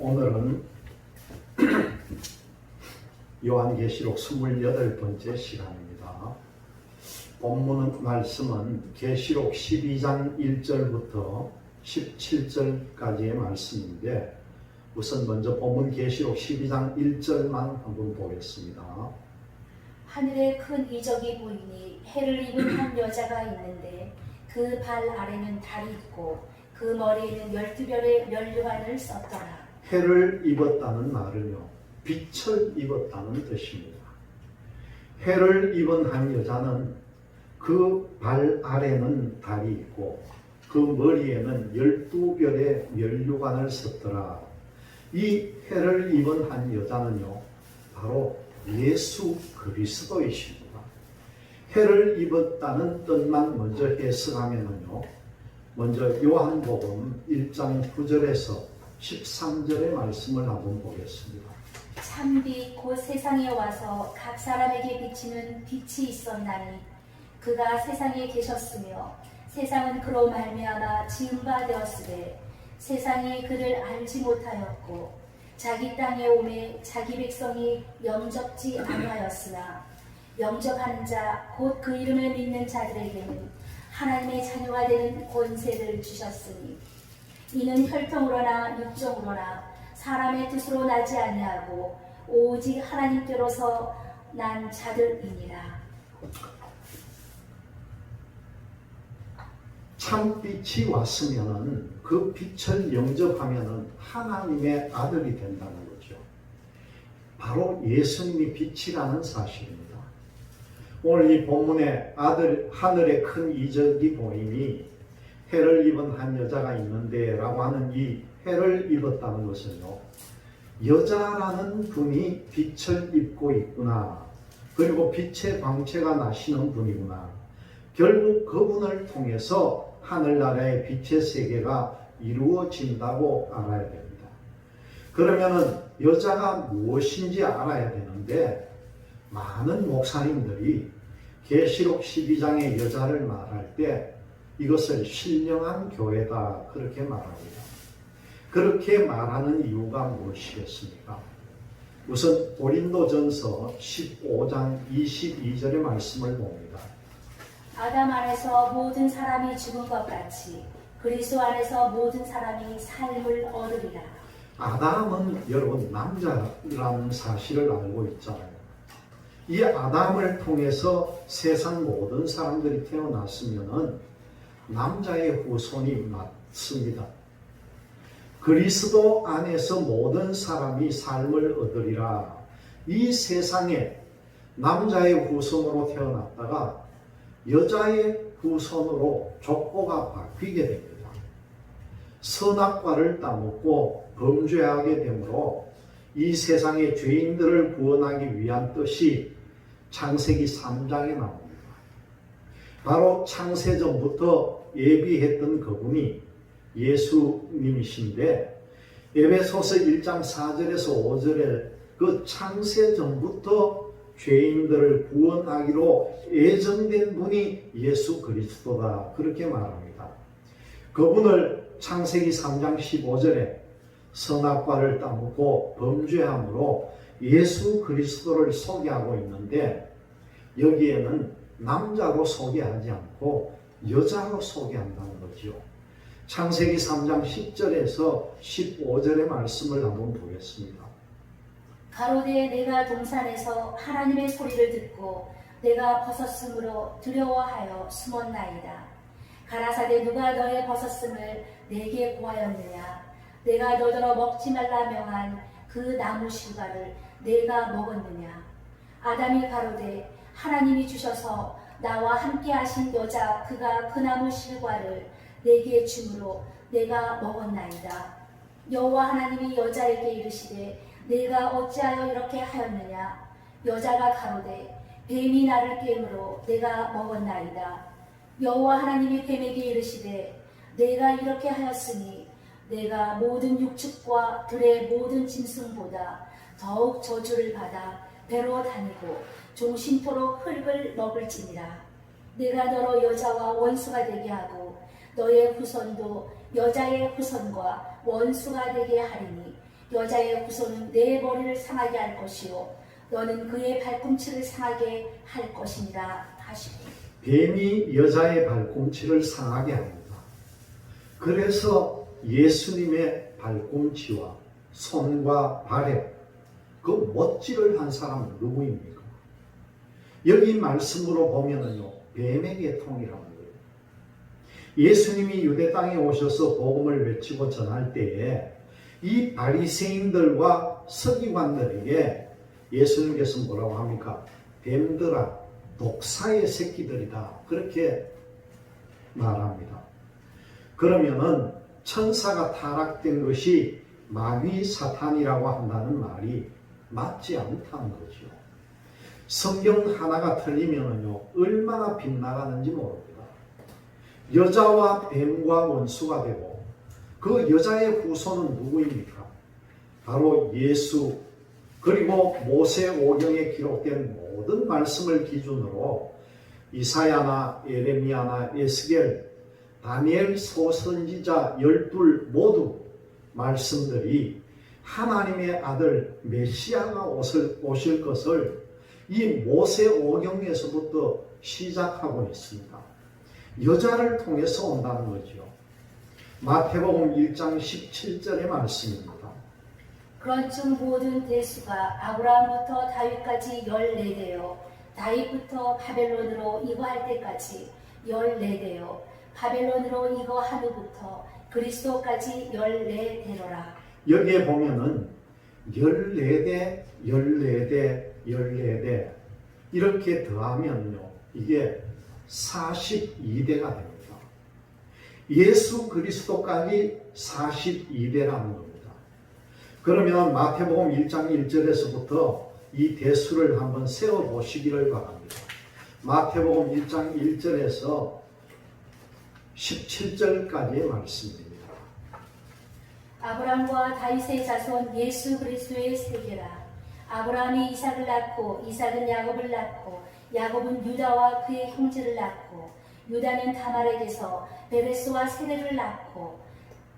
오늘은 요한계시록 28번째 시간입니다. 본문 말씀은 계시록 12장 1절부터 17절까지의 말씀인데, 우선 먼저 본문 계시록 12장 1절만 한번 보겠습니다. 하늘에 큰 이적이 보이니 해를 입은 한 여자가 있는데 그 발 아래는 달이 있고 그 머리에는 12별의 면류관을 썼더라. 해를 입었다는 말은요, 빛을 입었다는 뜻입니다. 해를 입은 한 여자는 그 발 아래는 달이 있고 그 머리에는 12별의 면류관을 썼더라. 이 해를 입은 한 여자는요, 바로 예수 그리스도이십니다. 해를 입었다는 뜻만 먼저 해석하면요, 먼저 요한복음 1장 9절에서 13절의 말씀을 한번 보겠습니다. 참빛 곧 세상에 와서 각 사람에게 비치는 빛이 있었나니 그가 세상에 계셨으며 세상은 그로 말미암아 지은 바 되었으되 세상이 그를 알지 못하였고 자기 땅에 오매 자기 백성이 영접지 아니하였으나 영접하는 자 곧 그 이름을 믿는 자들에게는 하나님의 자녀가 되는 권세를 주셨으니 이는 혈통으로나 육정으로나 사람의 뜻으로 나지 아니하고 오직 하나님께로서 난 자들이니라. 참빛이 왔으면은 그 빛을 영접하면은 하나님의 아들이 된다는 거죠. 바로 예수님이 빛이라는 사실입니다. 오늘 이 본문에 하늘에 큰 이적이 보이니 해를 입은 한 여자가 있는데 라고 하는 이 해를 입었다는 것은요, 여자라는 분이 빛을 입고 있구나, 그리고 빛의 광채가 나시는 분이구나, 결국 그분을 통해서 하늘나라의 빛의 세계가 이루어진다고 알아야 됩니다. 그러면은 여자가 무엇인지 알아야 되는데, 많은 목사님들이 계시록 12장의 여자를 말할 때 이것을 신령한 교회다 그렇게 말합니다. 그렇게 말하는 이유가 무엇이겠습니까? 우선 고린도전서 15장 22절의 말씀을 봅니다. 아담 안에서 모든 사람이 죽은 것 같이 그리스도 안에서 모든 사람이 삶을 얻으리라. 아담은 여러분 남자라는 사실을 알고 있잖아요. 이 아담을 통해서 세상 모든 사람들이 태어났으면은 남자의 후손이 맞습니다. 그리스도 안에서 모든 사람이 삶을 얻으리라. 이 세상에 남자의 후손으로 태어났다가 여자의 후손으로 족보가 바뀌게 됩니다. 선악과를 따먹고 범죄하게 되므로 이 세상의 죄인들을 구원하기 위한 뜻이 창세기 3장에 나옵니다. 바로 창세전부터 예비했던 그분이 예수님이신데, 에베소서 1장 4절에서 5절에 그 창세전부터 죄인들을 구원하기로 예정된 분이 예수 그리스도다 그렇게 말합니다. 그분을 창세기 3장 15절에 선악과를 따먹고 범죄함으로 예수 그리스도를 소개하고 있는데, 여기에는 남자로 소개하지 않고 여자로 소개한다는 거죠. 창세기 3장 10절에서 15절의 말씀을 한번 보겠습니다. 가로되 내가 동산에서 하나님의 소리를 듣고 내가 벗었으므로 두려워하여 숨었나이다. 가라사대 누가 너의 벗었음을 내게 고하였느냐. 내가 너더러 먹지 말라 명한 그 나무 실과를 내가 먹었느냐. 아담이 가로되 하나님이 주셔서 나와 함께 하신 여자 그가 그 나무 실과를 내게 주므로 내가 먹었나이다. 여호와 하나님이 여자에게 이르시되 내가 어찌하여 이렇게 하였느냐. 여자가 가로되 뱀이 나를 꿰므로 내가 먹었나이다. 여호와 하나님이 뱀에게 이르시되 내가 이렇게 하였으니 내가 모든 육축과 들의 모든 짐승보다 더욱 저주를 받아 배로 다니고 종신토록 흙을 먹을지니라. 내가 너로 여자와 원수가 되게 하고 너의 후손도 여자의 후손과 원수가 되게 하리니 여자의 후손은 내 머리를 상하게 할 것이요 너는 그의 발꿈치를 상하게 할 것이니라 하시고. 뱀이 여자의 발꿈치를 상하게 합니다. 그래서 예수님의 발꿈치와 손과 발에 그 못질을 한 사람은 누구입니까? 여기 말씀으로 보면은요, 뱀의 계통이라는 거예요. 예수님이 유대 땅에 오셔서 복음을 외치고 전할 때에 이 바리새인들과 서기관들에게 예수님께서 뭐라고 합니까? 뱀들아, 독사의 새끼들이다. 그렇게 말합니다. 그러면은 천사가 타락된 것이 마귀 사탄이라고 한다는 말이 맞지 않다는 거죠. 성경 하나가 틀리면은요, 얼마나 빗나가는지 모릅니다. 여자와 뱀과 원수가 되고 그 여자의 후손은 누구입니까? 바로 예수, 그리고 모세오경에 기록된 모든 말씀을 기준으로 이사야나 예레미야나 에스겔, 다니엘 소선지자 12 모두 말씀들이 하나님의 아들 메시아가 오실 것을 이 모세오경에서부터 시작하고 있습니다. 여자를 통해서 온다는 거죠. 마태복음 1장 17절의 말씀입니다. 그런즉 모든 대수가 아브라함부터 다윗까지 14대요 다윗부터 바벨론으로 이거할 때까지 14대요 바벨론으로 이거한 후부터 그리스도까지 14대로라. 여기에 보면은 14대, 14대, 14대 이렇게 더하면요, 이게 42대가 됩니다. 예수 그리스도까지 42대라는 겁니다. 그러면 마태복음 1장 1절에서부터 이 대수를 한번 세어보시기를 바랍니다. 마태복음 1장 1절에서 17절까지의 말씀입니다. 아브라함과 다윗의 자손 예수 그리스도의 세계라. 아브라함이 이삭을 낳고 이삭은 야곱을 낳고 야곱은 유다와 그의 형제를 낳고 유다는 다말에게서 베레스와 세레를 낳고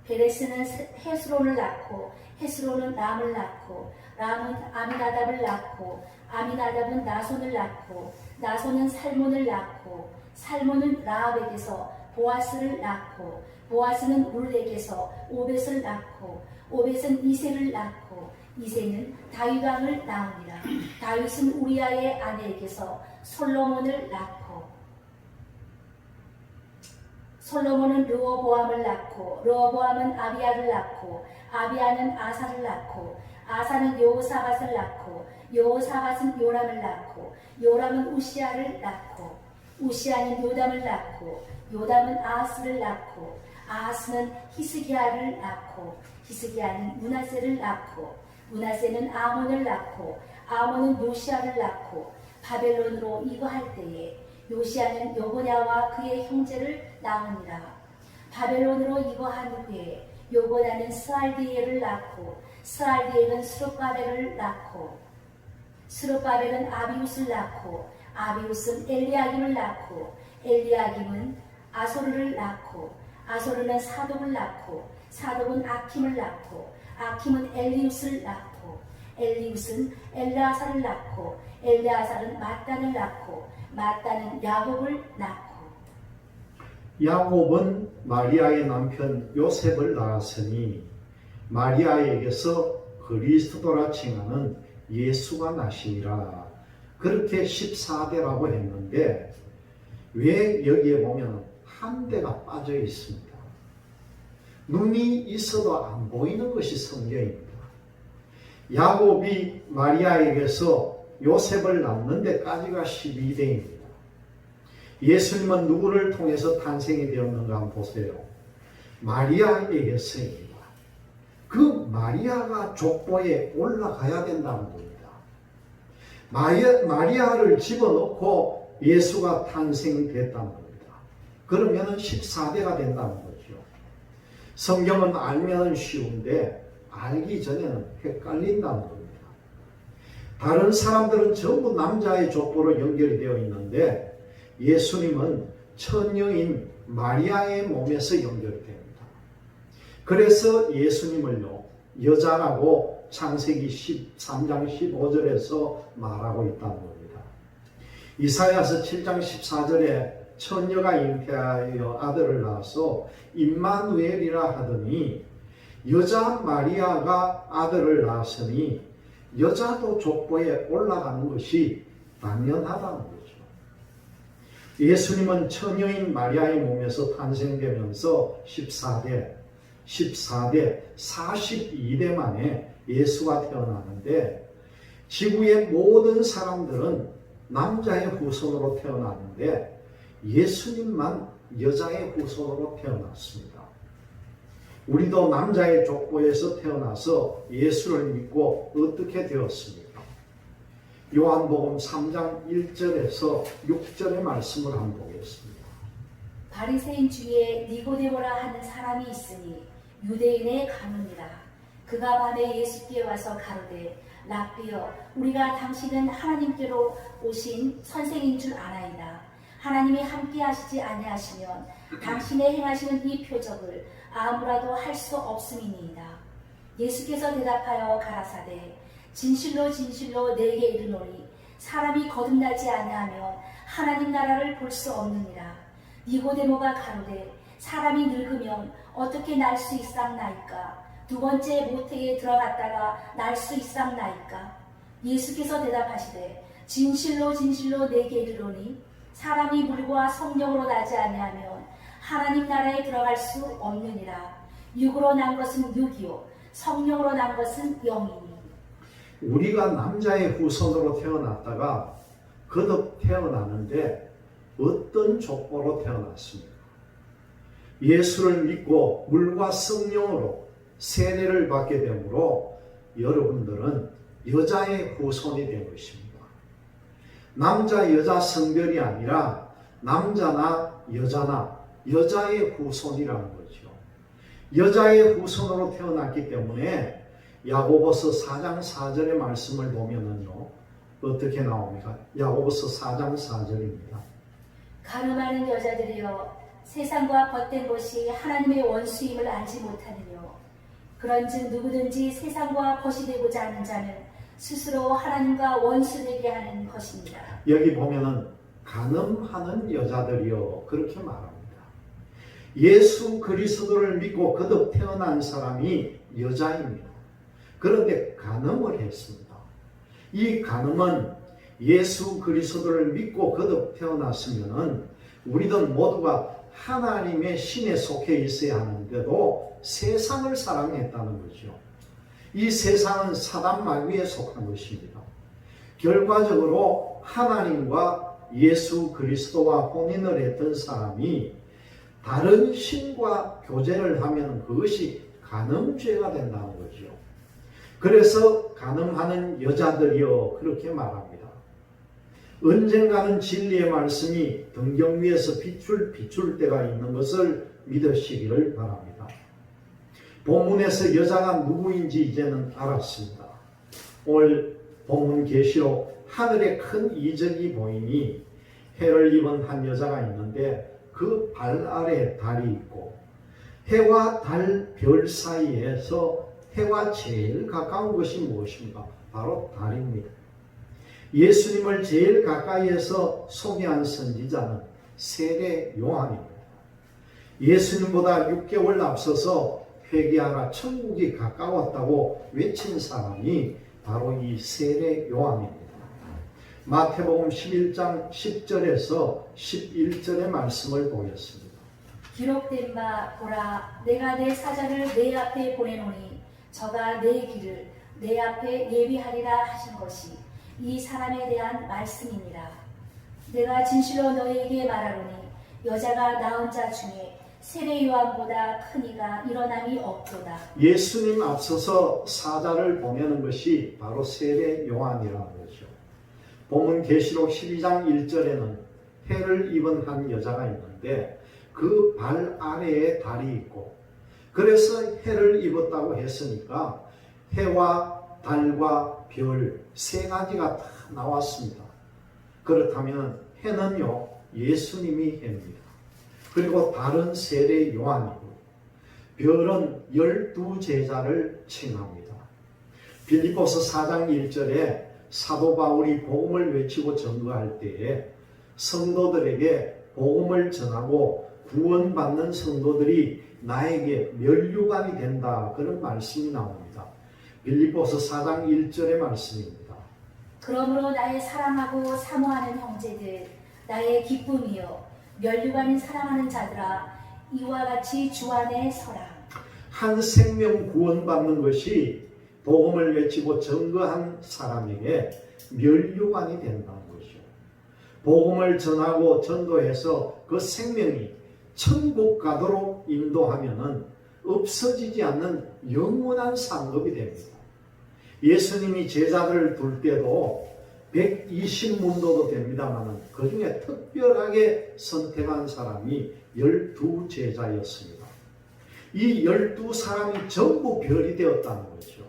베레스는 헤스론을 낳고 헤스론은 람을 낳고 람은 아미나답을 낳고 아미나답은 나손을 낳고 나손은 살몬을 낳고 살몬은 라합에게서 보아스를 낳고 보아스는 룰에게서 오벳을 낳고 오벳은 이새를 낳고 이새는 다윗 왕을 낳으니라. 다윗은 우리아의 아내에게서 솔로몬을 낳고 솔로몬은 르호보암을 낳고 르호보암은 아비야를 낳고 아비야는 아사를 낳고 아사는 여호사밧을 낳고 여호사밧은 요람을 낳고 요람은 우시야를 낳고 우시야는 요담을 낳고 요담은 아하스를 낳고 아하스는 히스기야를 낳고 히스기야는 므낫세를 낳고 므낫세는 아몬을 낳고 아몬은 요시야를 낳고 바벨론으로 이거할 때에 요시야는 여고냐와 그의 형제를 낳으니라. 바벨론으로 이거한 후에 여고냐는 스알디엘을 낳고 스알디엘은 스룹바벨을 낳고 스룹바벨은 아비웃을 낳고 아비웃은 엘리야김을 낳고 엘리야김은 아소르를 낳고 아소르는 사독을 낳고 사독은 아킴을 낳고 아킴은 엘리웃을 낳고 엘리웃은 엘르아사를 낳고 엘르아사는 마단을 낳고 마단은 야곱을 낳고. 야곱은 마리아의 남편 요셉을 낳았으니 마리아에게서 그리스도라 칭하는 예수가 나시니라. 그렇게 14대라고 했는데 왜 여기에 보면 한 대가 빠져 있습니다. 눈이 있어도 안 보이는 것이 성경입니다. 야곱이 마리아에게서 요셉을 낳는 데까지가 12대입니다. 예수님은 누구를 통해서 탄생이 되었는가 한번 보세요. 마리아에게서입니다. 그 마리아가 족보에 올라가야 된다는 겁니다. 마리아를 집어넣고 예수가 탄생됐다는 겁니다. 그러면 14대가 된다는 거죠. 성경은 알면 쉬운데 알기 전에는 헷갈린다는 겁니다. 다른 사람들은 전부 남자의 족보로 연결이 되어 있는데 예수님은 처녀인 마리아의 몸에서 연결됩니다. 그래서 예수님을요, 여자라고 창세기 13장 15절에서 말하고 있다는 겁니다. 이사야서 7장 14절에 처녀가 잉태하여 아들을 낳아서 임마누엘이라 하더니 여자 마리아가 아들을 낳았으니 여자도 족보에 올라가는 것이 당연하다는 거죠. 예수님은 처녀인 마리아의 몸에서 탄생되면서 14대, 42대 만에 예수가 태어나는데 지구의 모든 사람들은 남자의 후손으로 태어났는데 예수님만 여자의 후손으로 태어났습니다. 우리도 남자의 족보에서 태어나서 예수를 믿고 어떻게 되었습니까? 요한복음 3장 1절에서 6절의 말씀을 한번 보겠습니다. 바리새인 중에 니고데모라 하는 사람이 있으니 유대인의 가문이라. 그가 밤에 예수께 와서 가로되 랍비여 우리가 당신은 하나님께로 오신 선생인 줄 아나이다. 하나님이 함께 하시지 아니하시면 당신의 행하시는 이 표적을 아무라도 할 수 없음이니이다. 예수께서 대답하여 가라사대 진실로 진실로 내게 이르노니 사람이 거듭나지 아니하면 하나님 나라를 볼 수 없느니라. 니고데모가 가로되 사람이 늙으면 어떻게 날 수 있삼나이까? 두 번째 모태에 들어갔다가 날 수 있삼나이까? 예수께서 대답하시되 진실로 진실로 내게 이르노니 사람이 물과 성령으로 나지 아니하면 하나님 나라에 들어갈 수 없느니라. 육으로 난 것은 육이요 성령으로 난 것은 영이니. 우리가 남자의 후손으로 태어났다가 거듭 태어나는데 어떤 족보로 태어났습니까? 예수를 믿고 물과 성령으로 세례를 받게 되므로 여러분들은 여자의 후손이 된 것입니다. 남자 여자 성별이 아니라 남자나 여자의 후손이라는 거죠. 여자의 후손으로 태어났기 때문에 야고보서 4장 4절의 말씀을 보면은요 어떻게 나옵니까? 야고보서 4장 4절입니다. 가늠하는 여자들이여 세상과 벗된 것이 하나님의 원수임을 알지 못하느뇨. 그런즉 누구든지 세상과 벗이 되고자 하는 자는 스스로 하나님과 원수되게 하는 것입니다. 여기 보면은 간음하는 여자들이여 그렇게 말합니다. 예수 그리스도를 믿고 거듭 태어난 사람이 여자입니다. 그런데 간음을 했습니다. 이 간음은 예수 그리스도를 믿고 거듭 태어났으면은 우리들 모두가 하나님의 신에 속해 있어야 하는데도 세상을 사랑했다는 거죠. 이 세상은 사단 마귀에 속한 것입니다. 결과적으로 하나님과 예수 그리스도와 혼인을 했던 사람이 다른 신과 교제를 하면 그것이 간음죄가 된다는 거죠. 그래서 간음하는 여자들이여 그렇게 말합니다. 언젠가는 진리의 말씀이 등경 위에서 비출 때가 있는 것을 믿으시기를 바랍니다. 본문에서 여자가 누구인지 이제는 알았습니다. 오늘 본문 계시록 하늘에 큰 이적이 보이니 해를 입은 한 여자가 있는데 그 발 아래에 달이 있고 해와 달 별 사이에서 해와 제일 가까운 것이 무엇입니까? 바로 달입니다. 예수님을 제일 가까이에서 소개한 선지자는 세례 요한입니다. 예수님보다 6개월 앞서서 회개하라 천국이 가까웠다고 외친 사람이 바로 이 세례 요한입니다. 마태복음 11장 10절에서 11절의 말씀을 보겠습니다. 기록된 바 보라 내가 내 사자를 내 앞에 보내노니 저가 내 길을 내 앞에 예비하리라 하신 것이 이 사람에 대한 말씀이니라. 내가 진실로 너희에게 말하노니 여자가 낳은 자 중에 세례 요한보다 큰 이가 일어남이 없도다. 예수님 앞서서 사자를 보내는 것이 바로 세례 요한이라는 거죠. 본문 계시록 12장 1절에는 해를 입은 한 여자가 있는데 그 발 아래에 달이 있고 그래서 해를 입었다고 했으니까 해와 달과 별 세 가지가 다 나왔습니다. 그렇다면 해는요 예수님이 해입니다. 그리고 달은 세례 요한이고 별은 12제자를 칭합니다. 빌립보서 4장 1절에 사도 바울이 복음을 외치고 전도할 때에 성도들에게 복음을 전하고 구원받는 성도들이 나에게 면류관이 된다, 그런 말씀이 나옵니다. 빌립보서 4장 1절의 말씀입니다. 그러므로 나의 사랑하고 사모하는 형제들, 나의 기쁨이요 면류관인 사랑하는 자들아, 이와 같이 주 안에 서라. 한 생명 구원받는 것이 복음을 외치고 증거한 사람에게 면류관이 된다는 것이죠. 복음을 전하고 전도해서 그 생명이 천국 가도록 인도하면은 없어지지 않는 영원한 상급이 됩니다. 예수님이 제자들을 둘 때도 120문도도 됩니다만 그 중에 특별하게 선택한 사람이 12제자였습니다. 이 12사람이 전부 별이 되었다는 거죠.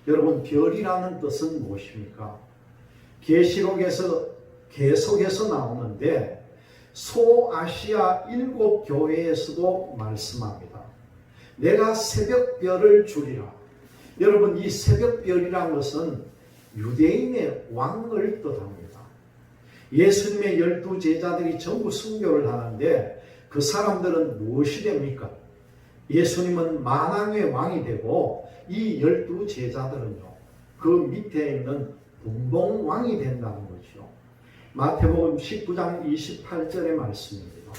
여러분, 별이라는 뜻은 무엇입니까? 계시록에서 계속해서 나오는데 소아시아 7교회에서도 말씀합니다. 내가 새벽별을 주리라. 여러분, 이 새벽별이라는 것은 유대인의 왕을 뜻합니다. 예수님의 12제자들이 전부 순교를 하는데 그 사람들은 무엇이 됩니까? 예수님은 만왕의 왕이 되고 이 12제자들은요 그 밑에 있는 분봉왕이 된다는 거죠. 마태복음 19장 28절의 말씀입니다.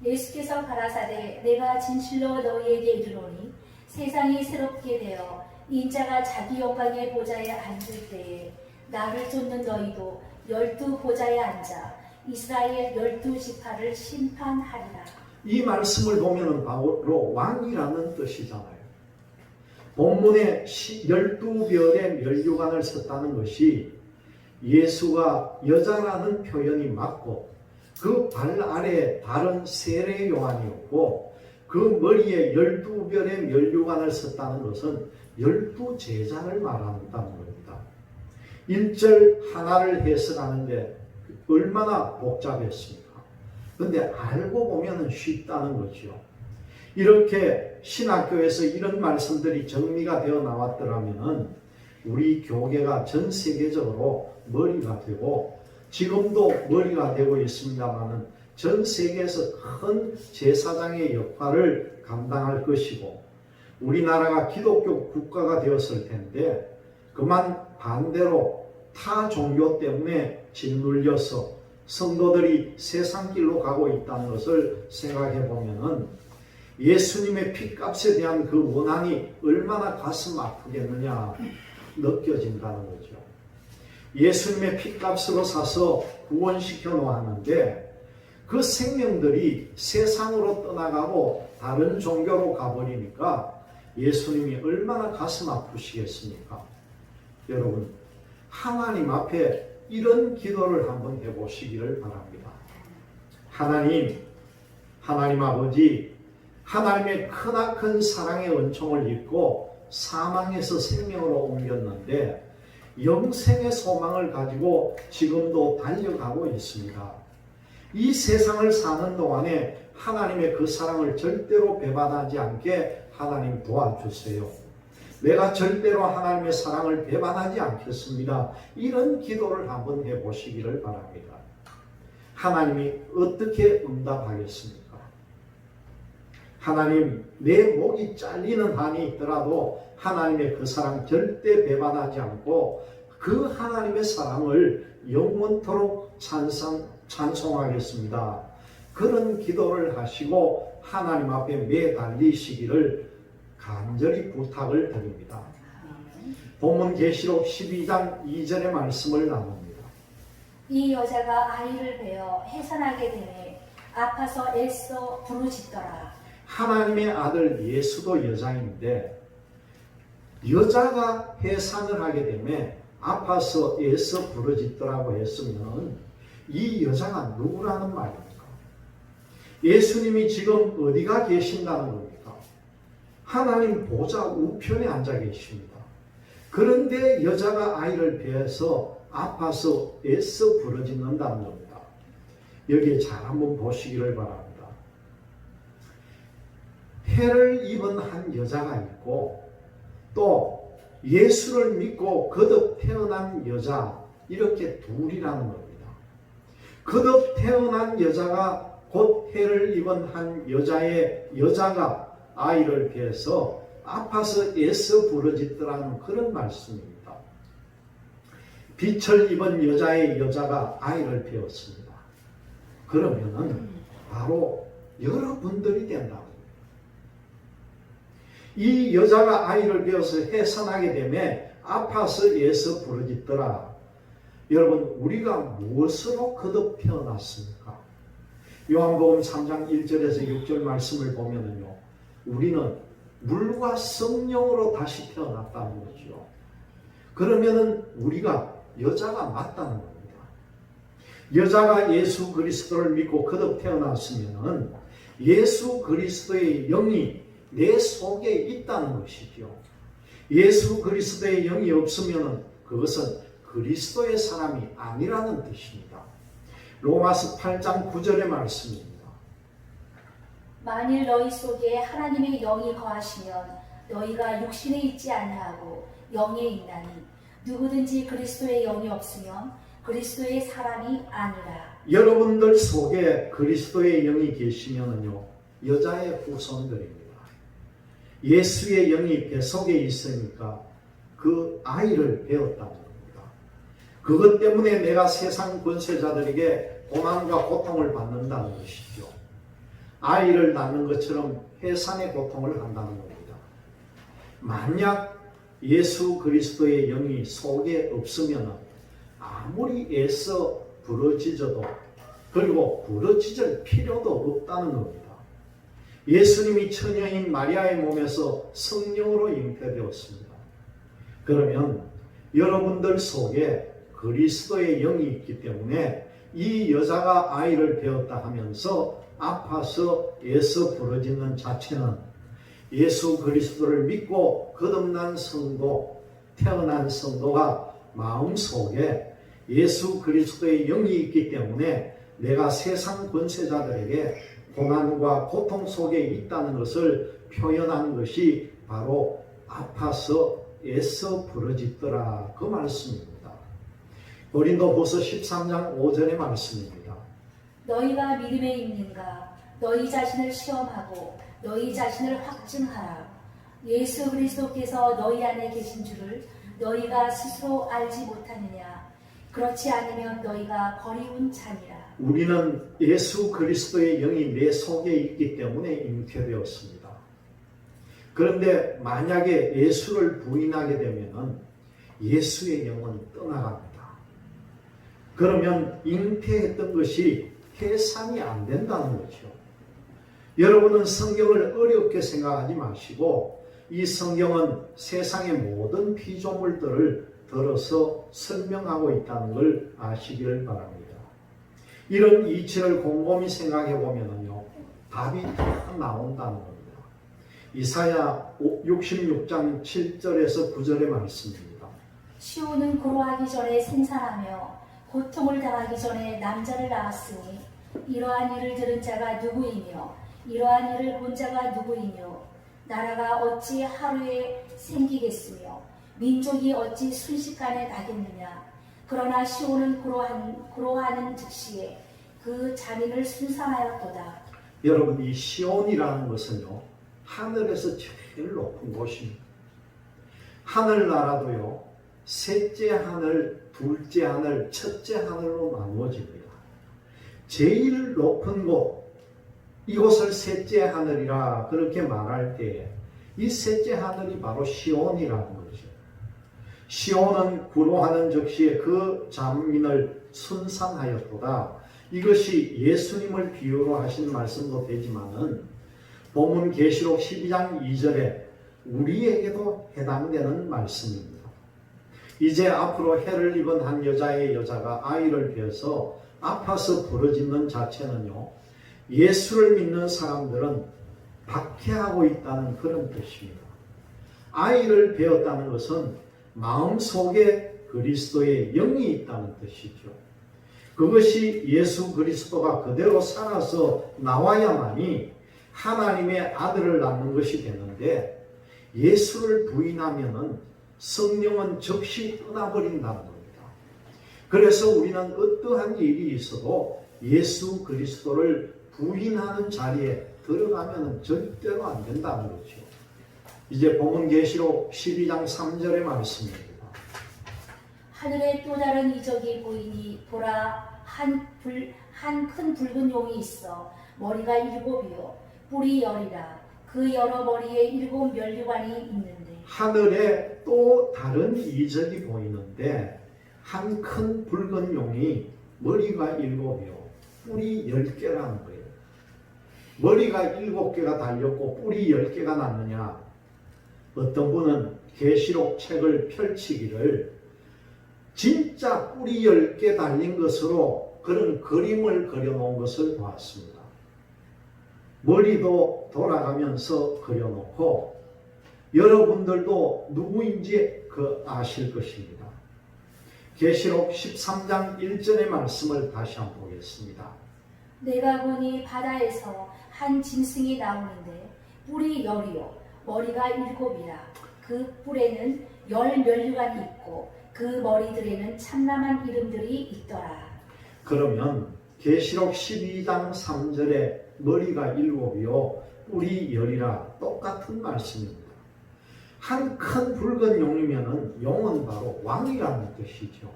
예수께서 가라사대 내가 진실로 너희에게 이르노니 세상이 새롭게 되어 인자가 자기 영광의 보좌에 앉을 때에 나를 쫓는 너희도 12 보좌에 앉아 이스라엘 12지파를 심판하리라. 이 말씀을 보면 바로 왕이라는 뜻이잖아요. 본문에 12별의 면류관을 썼다는 것이 예수가 여자라는 표현이 맞고 그 발 아래에 다른 세례 요한이었고 그 머리에 12별의 면류관을 썼다는 것은 12제자를 말한다는 겁니다. 1절 하나를 해석하는데 얼마나 복잡했습니까? 그런데 알고 보면 쉽다는 거죠. 이렇게 신학교에서 이런 말씀들이 정리가 되어 나왔더라면 우리 교계가 전 세계적으로 머리가 되고 지금도 머리가 되고 있습니다만 전 세계에서 큰 제사장의 역할을 감당할 것이고 우리나라가 기독교 국가가 되었을 텐데 그만 반대로 타 종교 때문에 짓눌려서 성도들이 세상 길로 가고 있다는 것을 생각해 보면은 예수님의 핏값에 대한 그 원한이 얼마나 가슴 아프겠느냐 느껴진다는 거죠. 예수님의 핏값으로 사서 구원시켜 놓았는데 그 생명들이 세상으로 떠나가고 다른 종교로 가버리니까 예수님이 얼마나 가슴 아프시겠습니까? 여러분, 하나님 앞에 이런 기도를 한번 해보시기를 바랍니다. 하나님 아버지, 하나님의 크나큰 사랑의 은총을 입고 사망에서 생명으로 옮겼는데 영생의 소망을 가지고 지금도 달려가고 있습니다. 이 세상을 사는 동안에 하나님의 그 사랑을 절대로 배반하지 않게 하나님 도와주세요. 내가 절대로 하나님의 사랑을 배반하지 않겠습니다. 이런 기도를 한번 해보시기를 바랍니다. 하나님이 어떻게 응답하겠습니까? 하나님, 내 목이 잘리는 한이 있더라도 하나님의 그 사랑 절대 배반하지 않고 그 하나님의 사랑을 영원토록 찬송하겠습니다. 그런 기도를 하시고 하나님 앞에 매달리시기를 간절히 부탁을 드립니다. 본문 계시록 12장 2절의 말씀을 나눕니다. 이 여자가 아이를 베어 해산하게 되매 아파서 애써 부르짖더라. 하나님의 아들 예수도 여자인데 여자가 해산을 하게 되매 아파서 애써 부르짖더라고 했으면 이 여자가 누구라는 말입니까? 예수님이 지금 어디가 계신다는 겁니까? 하나님 보좌 우편에 앉아 계십니다. 그런데 여자가 아이를 베어서 아파서 애써 부르짖는다는 겁니다. 여기에 잘 한번 보시기를 바랍니다. 해를 입은 한 여자가 있고 또 예수를 믿고 거듭 태어난 여자, 이렇게 둘이라는 겁니다. 거듭 태어난 여자가 곧 해를 입은 한 여자가 아이를 배서 아파서 애써 부르짖더라는 그런 말씀입니다. 빛을 입은 여자가 아이를 배웠습니다. 그러면은 바로 여러분들이 된다고. 이 여자가 아이를 배워서 해산하게 되면 아파서 애써 부르짖더라. 여러분, 우리가 무엇으로 거듭 태어났습니까? 요한복음 3장 1절에서 6절 말씀을 보면은요, 우리는 물과 성령으로 다시 태어났다는 거죠. 그러면은 우리가 여자가 맞다는 겁니다. 여자가 예수 그리스도를 믿고 거듭 태어났으면은 예수 그리스도의 영이 내 속에 있다는 것이죠. 예수 그리스도의 영이 없으면은 그것은 그리스도의 사람이 아니라는 뜻입니다. 로마서 8장 9절의 말씀입니다. 만일 너희 속에 하나님의 영이 거하시면 너희가 육신에 있지 아니하고 영에 있나니 누구든지 그리스도의 영이 없으면 그리스도의 사람이 아니라. 여러분들 속에 그리스도의 영이 계시면은요, 여자의 후손들입니다. 예수의 영이 배 속에 있으니까 그 아이를 배웠다는 겁니다. 그것 때문에 내가 세상 권세자들에게 고난과 고통을 받는다는 것이죠. 아이를 낳는 것처럼 해산의 고통을 한다는 겁니다. 만약 예수 그리스도의 영이 속에 없으면 아무리 애써 부르짖어도, 그리고 부르짖을 필요도 없다는 겁니다. 예수님이 처녀인 마리아의 몸에서 성령으로 잉태되었습니다. 그러면 여러분들 속에 그리스도의 영이 있기 때문에 이 여자가 아이를 배웠다 하면서 아파서 애써 부르짖는 자체는 예수 그리스도를 믿고 거듭난 성도, 태어난 성도가 마음속에 예수 그리스도의 영이 있기 때문에 내가 세상 권세자들에게 고난과 고통 속에 있다는 것을 표현한 것이 바로 아파서 애써 부르짖더라, 그 말씀입니다. 고린도후서 13장 5절의 말씀입니다. 너희가 믿음에 있는가? 너희 자신을 시험하고 너희 자신을 확증하라. 예수 그리스도께서 너희 안에 계신 줄을 너희가 스스로 알지 못하느냐? 그렇지 않으면 너희가 버리운 자니라. 우리는 예수 그리스도의 영이 내 속에 있기 때문에 잉태되었습니다. 그런데 만약에 예수를 부인하게 되면 예수의 영은 떠나갑니다. 그러면 잉태했던 것이 해산이 안 된다는 거죠. 여러분은 성경을 어렵게 생각하지 마시고 이 성경은 세상의 모든 피조물들을 들어서 설명하고 있다는 걸 아시기를 바랍니다. 이런 이치를 곰곰이 생각해 보면요, 답이 다 나온다는 겁니다. 이사야 66장 7절에서 9절의 말씀입니다. 시온은 고로하기 전에 생산하며 고통을 당하기 전에 남자를 낳았으니 이러한 일을 들은 자가 누구이며 이러한 일을 본 자가 누구이뇨? 나라가 어찌 하루에 생기겠으며 민족이 어찌 순식간에 나겠느냐? 그러나 시온은 고로하는 즉시에 그 자민을 순산하였도다. 여러분, 이 시온이라는 것은요, 하늘에서 제일 높은 곳입니다. 하늘나라도요, 셋째 하늘, 둘째 하늘, 첫째 하늘로 나누어집니다. 제일 높은 곳, 이곳을 셋째 하늘이라 그렇게 말할 때 이 셋째 하늘이 바로 시온이라는 거죠. 시온은 구로하는 즉시에 그 잔민을 순산하였도다. 이것이 예수님을 비유로 하신 말씀도 되지만은 본문 계시록 12장 2절에 우리에게도 해당되는 말씀입니다. 이제 앞으로 해를 입은 한 여자가 아이를 배워서 아파서 부르짖는 자체는요, 예수를 믿는 사람들은 박해하고 있다는 그런 뜻입니다. 아이를 배웠다는 것은 마음속에 그리스도의 영이 있다는 뜻이죠. 그것이 예수 그리스도가 그대로 살아서 나와야만이 하나님의 아들을 낳는 것이 되는데 예수를 부인하면은 성령은 즉시 떠나버린다는 겁니다. 그래서 우리는 어떠한 일이 있어도 예수 그리스도를 부인하는 자리에 들어가면 절대로 안 된다는 거죠. 이제 본문 계시록 12장 3절의 말씀입니다. 하늘에 또 다른 이적이 보이니 보라 한 큰 붉은 용이 있어 머리가 7이요 뿔이 10이라 그 여러 머리에 7 면류관이 있는데 하늘에 또 다른 이적이 보이는데 한 큰 붉은 용이 머리가 7이요 뿔이 10개라는 거예요. 머리가 7개가 달렸고 뿔이 10개가 났느냐? 어떤 분은 계시록 책을 펼치기를 진짜 뿔이 10개 달린 것으로 그런 그림을 그려놓은 것을 보았습니다. 머리도 돌아가면서 그려놓고 여러분들도 누구인지 아실 것입니다. 계시록 13장 1절의 말씀을 다시 한번 보겠습니다. 내가 보니 바다에서 한 짐승이 나오는데 뿔이 10이요 머리가 7이라 그 뿔에는 10 면류관이 있고 그 머리들에는 참남한 이름들이 있더라. 그러면 계시록 12장 3절에 머리가 7이요 뿔이 10이라 똑같은 말씀입니다. 한 큰 붉은 용이면은 용은 바로 왕이라는 뜻이죠.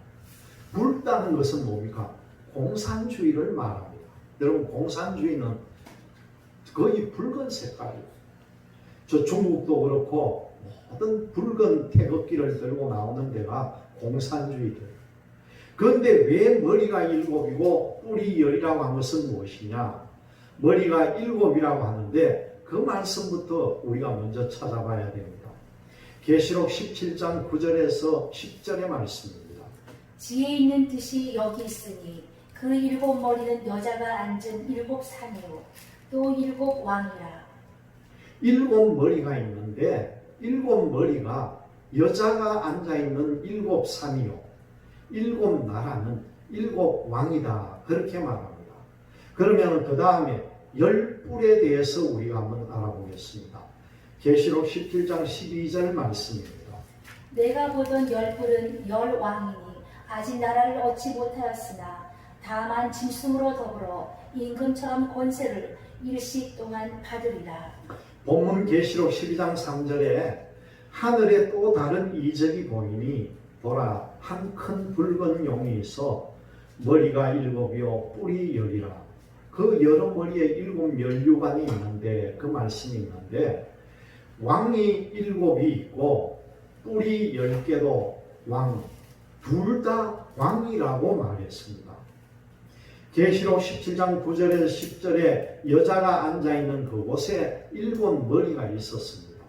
붉다는 것은 뭡니까? 공산주의를 말합니다. 여러분 공산주의는 거의 붉은 색깔이에요. 저 중국도 그렇고 모든 붉은 태극기를 들고 나오는 데가 공산주의들. 그런데 왜 머리가 7이고 뿔이 10이라고 한 것은 무엇이냐? 머리가 7이라고 하는데 그 말씀부터 우리가 먼저 찾아봐야 됩니다. 계시록 17장 9절에서 10절의 말씀입니다. 지혜 있는 뜻이 여기 있으니 그 7머리는 여자가 앉은 7산이요 또 7왕이라. 7머리가 있는데 7머리가 여자가 앉아있는 7산이요 7나라는 7왕이다 그렇게 말합니다. 그러면 그 다음에 10뿔에 대해서 우리가 한번 알아보겠습니다. 계시록 17장 12절 말씀입니다. 내가 보던 10뿔은 10왕이니 아직 나라를 얻지 못하였으나 다만 짐승으로 더불어 임금처럼 권세를 일시 동안 받으리라. 본문 계시록 12장 3절에 하늘에 또 다른 이적이 보이니 보라 한 큰 붉은 용이 있어 머리가 7이요 뿔이 10이라. 그 여러 머리에 7 면류관이 있는데 그 말씀이 있는데 왕이 7이 있고 뿔이 10개도 왕 둘 다 왕이라고 말했습니다. 계시록 17장 9절에서 10절에 여자가 앉아있는 그곳에 7머리가 있었습니다.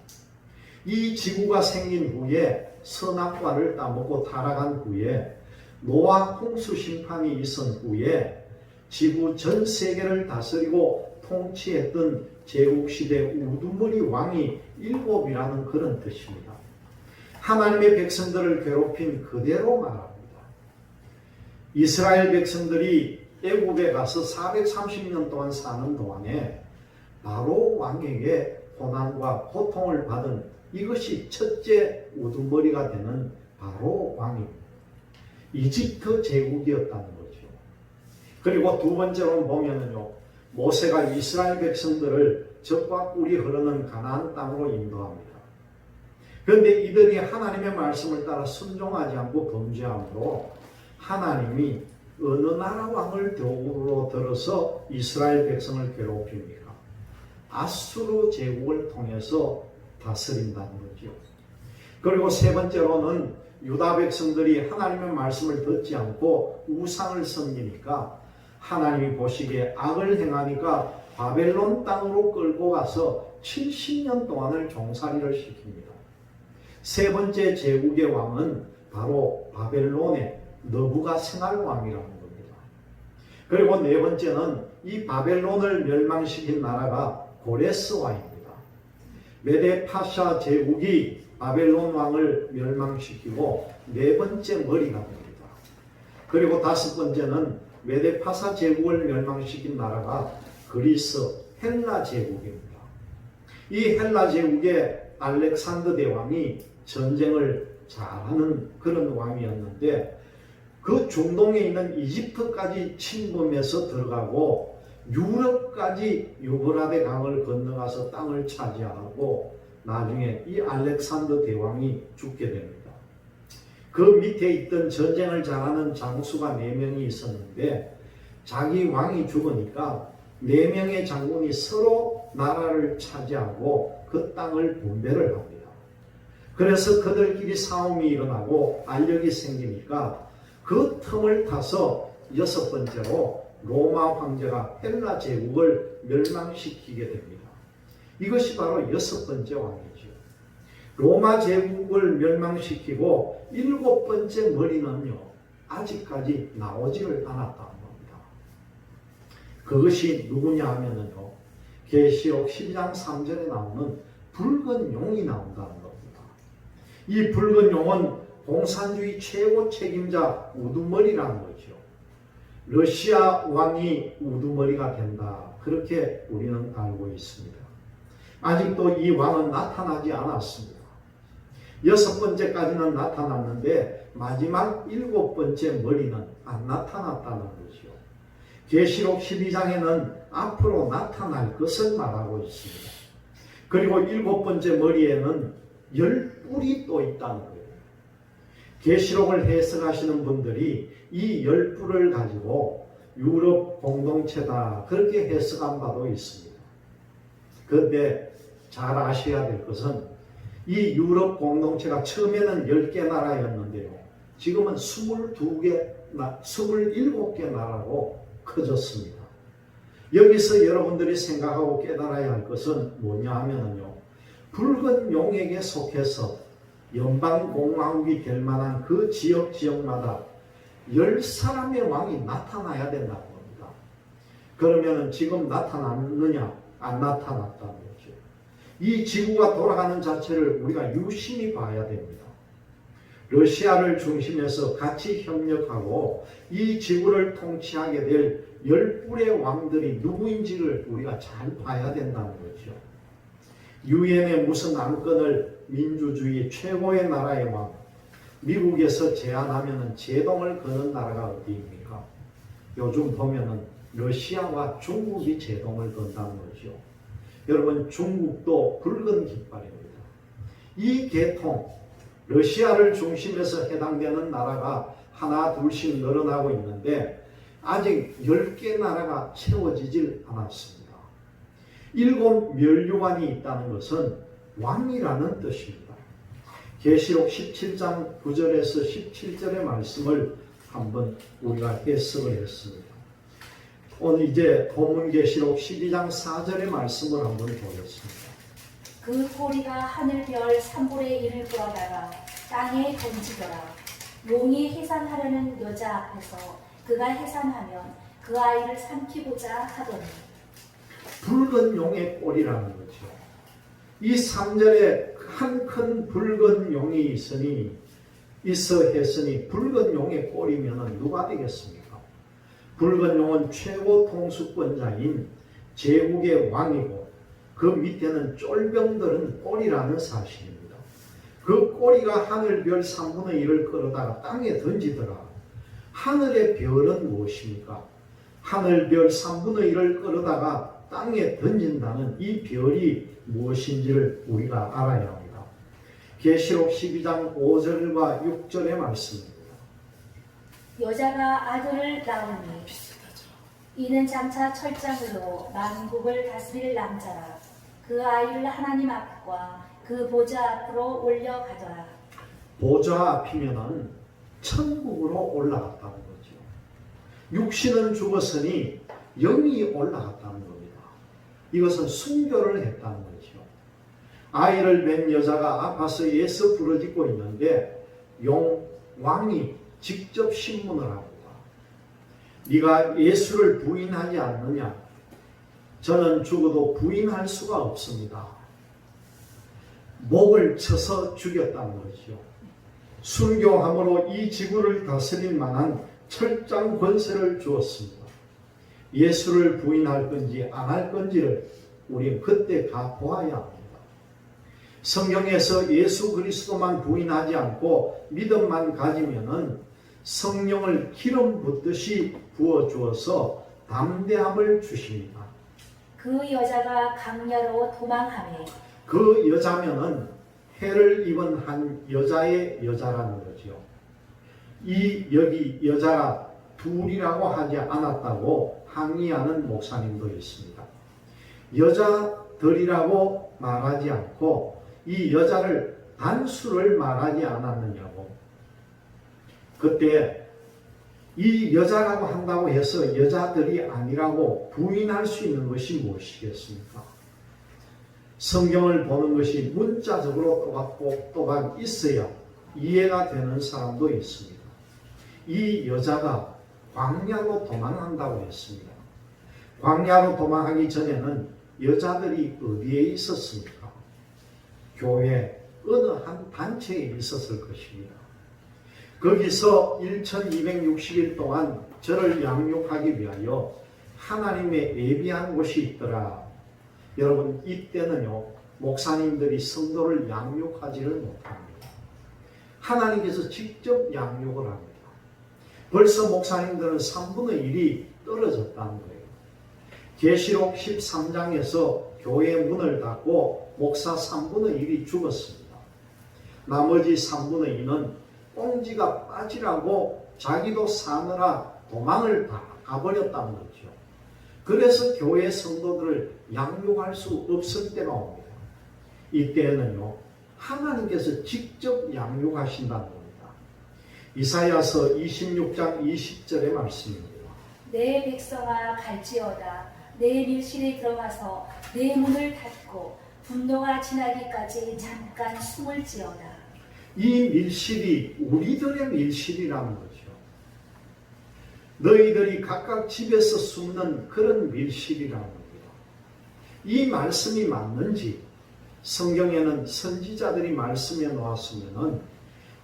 이 지구가 생긴 후에 선악과를 따먹고 타락한 후에 노아 홍수 심판이 있은 후에 지구 전 세계를 다스리고 통치했던 제국시대 우두머리 왕이 7이라는 그런 뜻입니다. 하나님의 백성들을 괴롭힌 그대로 말합니다. 이스라엘 백성들이 애굽에 가서 430년 동안 사는 동안에 바로 왕에게 고난과 고통을 받은 이것이 첫째 우두머리가 되는 바로 왕입니다. 이집트 제국이었다는 거죠. 그리고 두 번째로 보면은요, 모세가 이스라엘 백성들을 젖과 꿀이 흐르는 가나안 땅으로 인도합니다. 그런데 이들이 하나님의 말씀을 따라 순종하지 않고 범죄함으로 하나님이 어느 나라 왕을 도구로 들어서 이스라엘 백성을 괴롭힙니까? 아수르 제국을 통해서 다스린다는 거죠. 그리고 세 번째로는 유다 백성들이 하나님의 말씀을 듣지 않고 우상을 섬기니까 하나님이 보시기에 악을 행하니까 바벨론 땅으로 끌고 가서 70년 동안을 종살이를 시킵니다. 세 번째 제국의 왕은 바로 바벨론의 느부갓네살 왕이라는 겁니다. 그리고 네 번째는 이 바벨론을 멸망시킨 나라가 고레스 왕입니다. 메데파샤 제국이 바벨론 왕을 멸망시키고 네 번째 머리가 됩니다. 그리고 다섯 번째는 메데파사 제국을 멸망시킨 나라가 그리스 헬라 제국입니다. 이 헬라 제국의 알렉산더 대왕이 전쟁을 잘하는 그런 왕이었는데 그 중동에 있는 이집트까지 침범해서 들어가고 유럽까지 유브라데 강을 건너가서 땅을 차지하고 나중에 이 알렉산더 대왕이 죽게 됩니다. 그 밑에 있던 전쟁을 잘하는 장수가 4명이 있었는데 자기 왕이 죽으니까 4명의 장군이 서로 나라를 차지하고 그 땅을 분배를 합니다. 그래서 그들끼리 싸움이 일어나고 알력이 생기니까 그 틈을 타서 6번째로 로마 황제가 헬라 제국을 멸망시키게 됩니다. 이것이 바로 6번째 왕이죠. 로마 제국을 멸망시키고 7번째 머리는요, 아직까지 나오지를 않았다는 겁니다. 그것이 누구냐 하면은요, 계시록 12장 3절에 나오는 붉은 용이 나온다는 겁니다. 이 붉은 용은 공산주의 최고 책임자 우두머리라는 거죠. 러시아 왕이 우두머리가 된다. 그렇게 우리는 알고 있습니다. 아직도 이 왕은 나타나지 않았습니다. 6번째까지는 나타났는데 마지막 7번째 머리는 안 나타났다는 거죠. 계시록 12장에는 앞으로 나타날 것을 말하고 있습니다. 그리고 7번째 머리에는 10뿔이 또 있다는 거예요. 계시록을 해석하시는 분들이 이 10뿔을 가지고 유럽 공동체다 그렇게 해석한 바도 있습니다. 그런데 잘 아셔야 될 것은 이 유럽 공동체가 처음에는 10개 나라였는데요. 지금은 27개 나라로 커졌습니다. 여기서 여러분들이 생각하고 깨달아야 할 것은 뭐냐 하면요. 붉은 용에게 속해서 연방공화국이 될 만한 그 지역마다 10사람의 왕이 나타나야 된다는 겁니다. 그러면 지금 나타났느냐? 안 나타났다는 거죠. 이 지구가 돌아가는 자체를 우리가 유심히 봐야 됩니다. 러시아를 중심해서 같이 협력하고 이 지구를 통치하게 될 10뿔의 왕들이 누구인지를 우리가 잘 봐야 된다는 거죠. 유엔의 무슨 안건을 민주주의 최고의 나라의 왕, 미국에서 제안하면 제동을 거는 나라가 어디입니까? 요즘 보면은 러시아와 중국이 제동을 건다는 거죠. 여러분, 중국도 붉은 깃발입니다. 이 계통, 러시아를 중심해서 해당되는 나라가 하나 둘씩 늘어나고 있는데 아직 10개 나라가 채워지질 않았습니다. 7 멸류관이 있다는 것은 왕이라는 뜻입니다. 계시록 17장 9절에서 17절의 말씀을 한번 우리가 해석을 했습니다. 오늘 이제 본문 계시록 12장 4절의 말씀을 한번 보겠습니다. 그 꼬리가 하늘별 3분의 1을 끌어다가 땅에 던지더라. 용이 해산하려는 여자 앞에서 그가 해산하면 그 아이를 삼키고자 하더니. 붉은 용의 꼬리라는 거죠. 이 3절에 한 큰 붉은 용이 있어 했으니 붉은 용의 꼬리면 누가 되겠습니까? 붉은 용은 최고 통수권자인 제국의 왕이고 그 밑에는 쫄병들은 꼬리라는 사실입니다. 그 꼬리가 하늘별 3분의 1을 끌어다가 땅에 던지더라. 하늘의 별은 무엇입니까? 하늘별 3분의 1을 끌어다가 땅에 던진다는 이 별이 무엇인지를 우리가 알아야 합니다. 계시록 12장 5절과 6절의 말씀입니다. 여자가 아들을 낳으니 이는 장차 철장으로 만국을 다스릴 남자라. 그 아이를 하나님 앞과 그 보좌 앞으로 올려가더라. 보좌 앞이면은 천국으로 올라갔다는 거죠. 육신은 죽었으니 영이 올라갔다는 겁니다. 이것은 순교를 했다는 거죠. 아이를 뵌 여자가 아파서 예서 부르짖고 있는데 왕이 직접 신문을 합니다. 네가 예수를 부인하지 않느냐? 저는 죽어도 부인할 수가 없습니다. 목을 쳐서 죽였다는 거죠. 순교함으로 이 지구를 다스릴 만한 철장 권세를 주었습니다. 예수를 부인할 건지 안 할 건지를 우리는 그때 가 보아야 합니다. 성경에서 예수 그리스도만 부인하지 않고 믿음만 가지면은 성령을 기름 붓듯이 부어 주어서 담대함을 주십니다. 그 여자가 강야로 도망하매 그 여자면은 해를 입은 한 여자의 여자라는 거죠. 여기 여자가 둘이라고 하지 않았다고 항의하는 목사님도 있습니다. 여자들이라고 말하지 않고 이 여자를 단수를 말하지 않았느냐고. 그때 이 여자라고 한다고 해서 여자들이 아니라고 부인할 수 있는 것이 무엇이겠습니까? 성경을 보는 것이 문자적으로 또박또박 있어야 이해가 되는 사람도 있습니다. 이 여자가 광야로 도망한다고 했습니다. 광야로 도망하기 전에는 여자들이 어디에 있었습니까? 교회 어느 한 단체에 있었을 것입니다. 거기서 1260일 동안 저를 양육하기 위하여 하나님의 예비한 곳이 있더라. 여러분, 이때는요 목사님들이 성도를 양육하지를 못합니다. 하나님께서 직접 양육을 합니다. 벌써 목사님들은 3분의 1이 떨어졌다는 거예요. 계시록 13장에서 교회 문을 닫고 목사 3분의 1이 죽었습니다. 나머지 3분의 2는 꽁지가 빠지라고 자기도 사느라 도망을 다 가버렸다는 거죠. 그래서 교회 성도들을 양육할 수 없을 때가 옵니다. 이때는요 하나님께서 직접 양육하신다는 겁니다. 이사야서 26장 20절의 말씀입니다. 내 백성아 갈지어다 내 밀실에 들어가서 내 문을 닫고 분노가 지나기까지 잠깐 숨을 지어다. 이 밀실이 우리들의 밀실이라는 거죠. 너희들이 각각 집에서 숨는 그런 밀실이라는 겁니다. 이 말씀이 맞는지 성경에는 선지자들이 말씀해 놓았으면은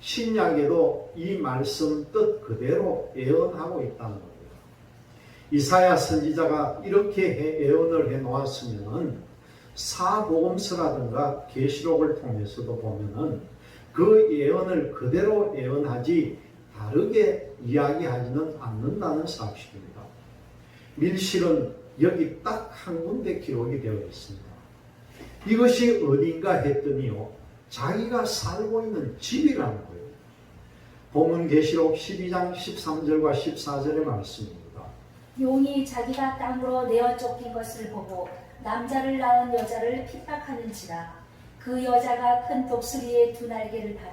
신약에도 이 말씀 뜻 그대로 예언하고 있다는 겁니다. 이사야 선지자가 이렇게 예언을 해 놓았으면은 사복음서라든가 계시록을 통해서도 보면은 그 예언을 그대로 예언하지 다르게 이야기하지는 않는다는 사실입니다. 밀실은 여기 딱 한 군데 기록이 되어 있습니다. 이것이 어딘가 했더니요 자기가 살고 있는 집이라는 거예요. 본문 계시록 12장 13절과 14절의 말씀입니다. 용이 자기가 땅으로 내어 쫓긴 것을 보고 남자를 낳은 여자를 핍박하는지라. 그 여자가 큰 독수리의 두 날개를 받아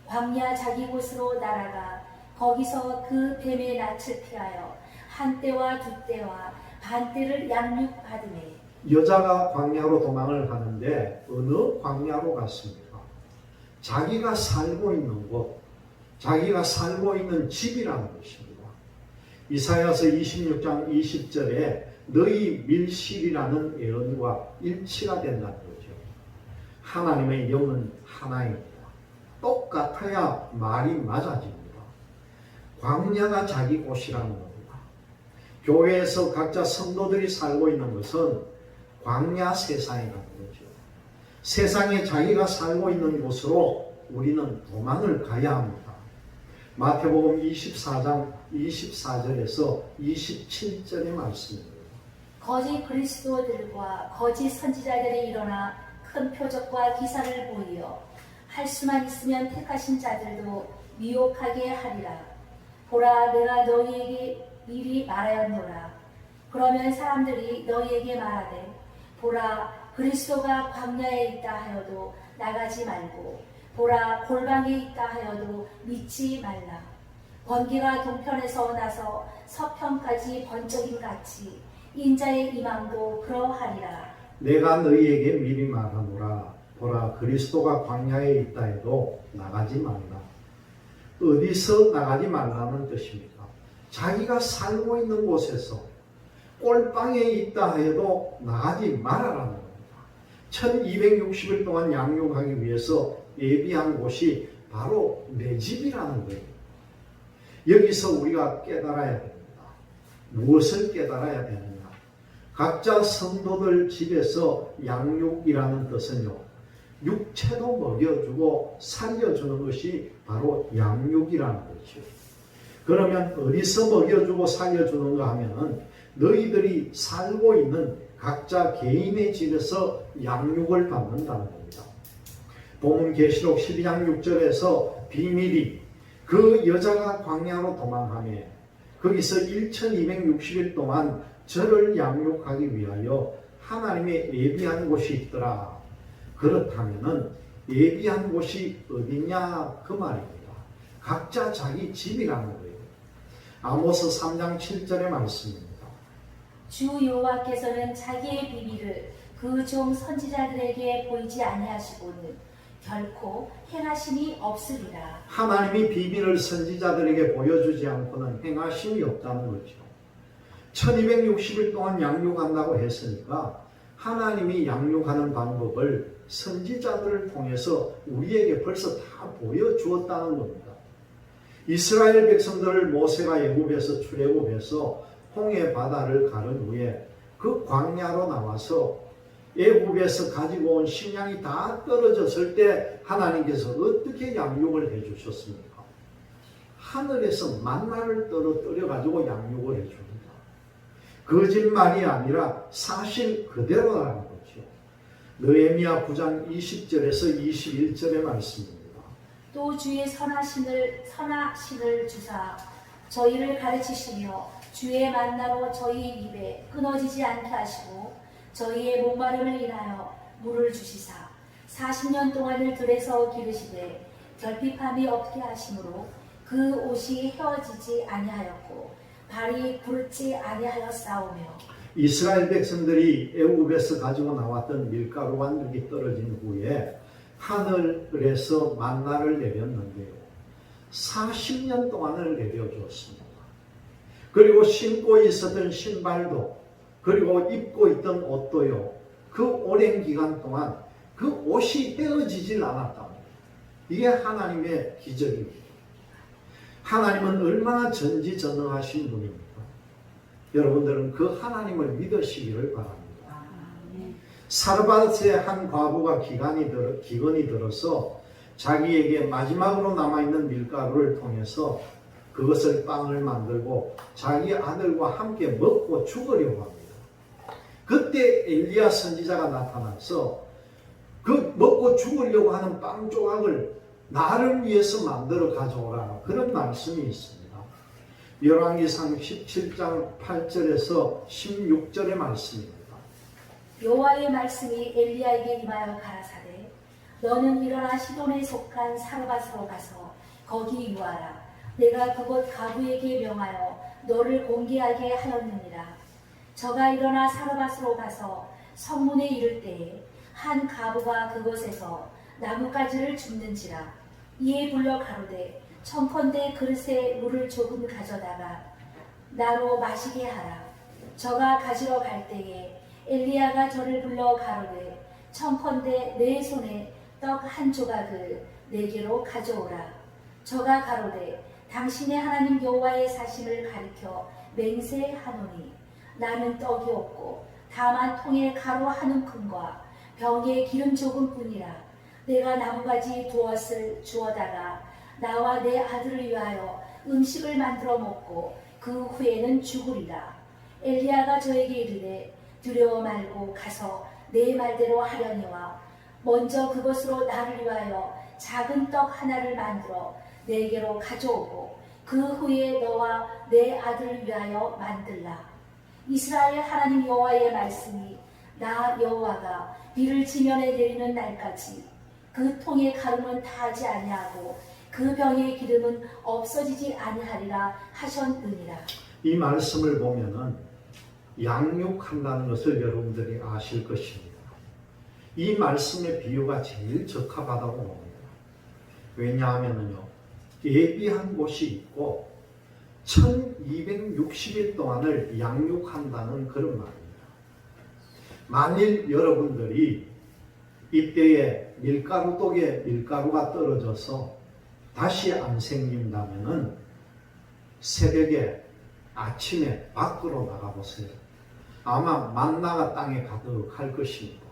광야 자기 곳으로 날아가 거기서 그 뱀의 낯을 피하여 한 때와 두 때와 반 때를 양육받으매. 여자가 광야로 도망을 하는데 어느 광야로 갔습니까? 자기가 살고 있는 곳, 자기가 살고 있는 집이라는 것입니다. 이사야서 26장 20절에 너희 밀실이라는 예언과 일치가 된다는 거죠. 하나님의 영은 하나입니다. 똑같아야 말이 맞아집니다. 광야가 자기 곳이라는 겁니다. 교회에서 각자 성도들이 살고 있는 것은 광야 세상이라는 거죠. 세상에 자기가 살고 있는 곳으로 우리는 도망을 가야 합니다. 마태복음 24장 24절에서 27절의 말씀입니다. 거짓 그리스도들과 거짓 선지자들이 일어나 큰 표적과 기사를 보이어 할 수만 있으면 택하신 자들도 미혹하게 하리라. 보라, 내가 너희에게 미리 말하였노라. 그러면 사람들이 너희에게 말하되 보라, 그리스도가 광야에 있다 하여도 나가지 말고 보라, 골방에 있다 하여도 믿지 말라. 번개가 동편에서 나서 서편까지 번쩍임 같이 인자의 이망도 그러하리라. 내가 너희에게 미리 말하노라. 보라, 그리스도가 광야에 있다 해도 나가지 말라. 어디서 나가지 말라는 뜻입니까? 자기가 살고 있는 곳에서 꼴방에 있다 해도 나가지 말아라는 겁니다. 1260일 동안 양육하기 위해서 예비한 곳이 바로 내 집이라는 거예요. 여기서 우리가 깨달아야 됩니다. 무엇을 깨달아야 되느냐? 각자 성도들 집에서 양육이라는 뜻은요, 육체도 먹여주고 살려주는 것이 바로 양육이라는 거죠. 그러면 어디서 먹여주고 살려주는가 하면은 너희들이 살고 있는 각자 개인의 집에서 양육을 받는다는 겁니다. 본문 계시록 12장 6절에서 비밀이 그 여자가 광야로 도망하며 거기서 1260일 동안 저를 양육하기 위하여 하나님의 예비한 곳이 있더라. 그렇다면은 예비한 곳이 어디냐 그 말입니다. 각자 자기 집이라는 거예요. 아모스 3장 7절의 말씀입니다. 주 여호와께서는 자기의 비밀을 그 종 선지자들에게 보이지 아니하시고는 결코 행하심이 없으리라. 하나님이 비밀을 선지자들에게 보여주지 않고는 행하심이 없다는 거죠. 1260일 동안 양육한다고 했으니까 하나님이 양육하는 방법을 선지자들을 통해서 우리에게 벌써 다 보여주었다는 겁니다. 이스라엘 백성들을 모세가 애굽에서 출애굽해서 홍해 바다를 가른 후에 그 광야로 나와서 애굽에서 가지고 온 식량이 다 떨어졌을 때 하나님께서 어떻게 양육을 해주셨습니까? 하늘에서 만나를 떨어뜨려 가지고 양육을 해줍니다. 거짓말이 아니라 사실 그대로라는 거죠. 느헤미야 9장 20절에서 21절의 말씀입니다. 또 주의 선하신을 주사 저희를 가르치시며 주의 만나로 저희 입에 끊어지지 않게 하시고 저희의 목마름을 인하여 물을 주시사 40년 동안을 들에서 기르시되 결핍함이 없게 하심으로 그 옷이 헤어지지 아니하였고 발이 굵지 아니하였사오며. 이스라엘 백성들이 애굽에서 가지고 나왔던 밀가루 반죽이 떨어진 후에 하늘에서 만나를 내렸는데요, 40년 동안을 내려주었습니다. 그리고 신고 있었던 신발도, 그리고 입고 있던 옷도요, 그 오랜 기간 동안 그 옷이 헤어지질 않았답니다. 이게 하나님의 기적입니다. 하나님은 얼마나 전지전능하신 분입니까? 여러분들은 그 하나님을 믿으시기를 바랍니다. 사르밧의 한 과부가 기근이 들어서 자기에게 마지막으로 남아있는 밀가루를 통해서 그것을 빵을 만들고 자기 아들과 함께 먹고 죽으려고 합니다. 그때 엘리야 선지자가 나타나서 그 먹고 죽으려고 하는 빵 조각을 나를 위해서 만들어 가져오라, 그런 말씀이 있습니다. 열왕기상 17장 8절에서 16절의 말씀입니다. 여호와의 말씀이 엘리야에게 임하여 가라사대 너는 일어나 시돈에 속한 사르밧으로 가서 거기 유하라. 내가 그곳 가부에게 명하여 너를 공개하게 하였느니라. 저가 일어나 사르밧으로 가서 성문에 이를 때에 한 가부가 그곳에서 나뭇가지를 줍는지라. 이에 불러 가로되 청컨대 그릇에 물을 조금 가져다가 나로 마시게 하라. 저가 가지러 갈 때에 엘리야가 저를 불러 가로되 청컨대 내 손에 떡 한 조각을 내게로 가져오라. 저가 가로되 당신의 하나님 여호와의 사심을 가리켜 맹세하노니 나는 떡이 없고 다만 통에 가루 한 움큼과 병에 기름 조금뿐이라. 내가 나뭇가지 두엇을 주어다가 나와 내 아들을 위하여 음식을 만들어 먹고 그 후에는 죽으리라. 엘리야가 저에게 이르되 두려워 말고 가서 내 말대로 하려니와 먼저 그것으로 나를 위하여 작은 떡 하나를 만들어 내게로 가져오고 그 후에 너와 내 아들을 위하여 만들라. 이스라엘 하나님 여호와의 말씀이 나 여호와가 비를 지면에 내리는 날까지 그 통의 가루는 타지 아니하고 그 병의 기름은 없어지지 아니하리라 하셨느니라. 이 말씀을 보면은 양육한다는 것을 여러분들이 아실 것입니다. 이 말씀의 비유가 제일 적합하다고 봅니다. 왜냐하면요, 예비한 곳이 있고 1260일 동안을 양육한다는 그런 말입니다. 만일 여러분들이 이때에 밀가루독에 밀가루가 떨어져서 다시 안 생긴다면은 새벽에 아침에 밖으로 나가보세요. 아마 만나가 땅에 가득할 것입니다.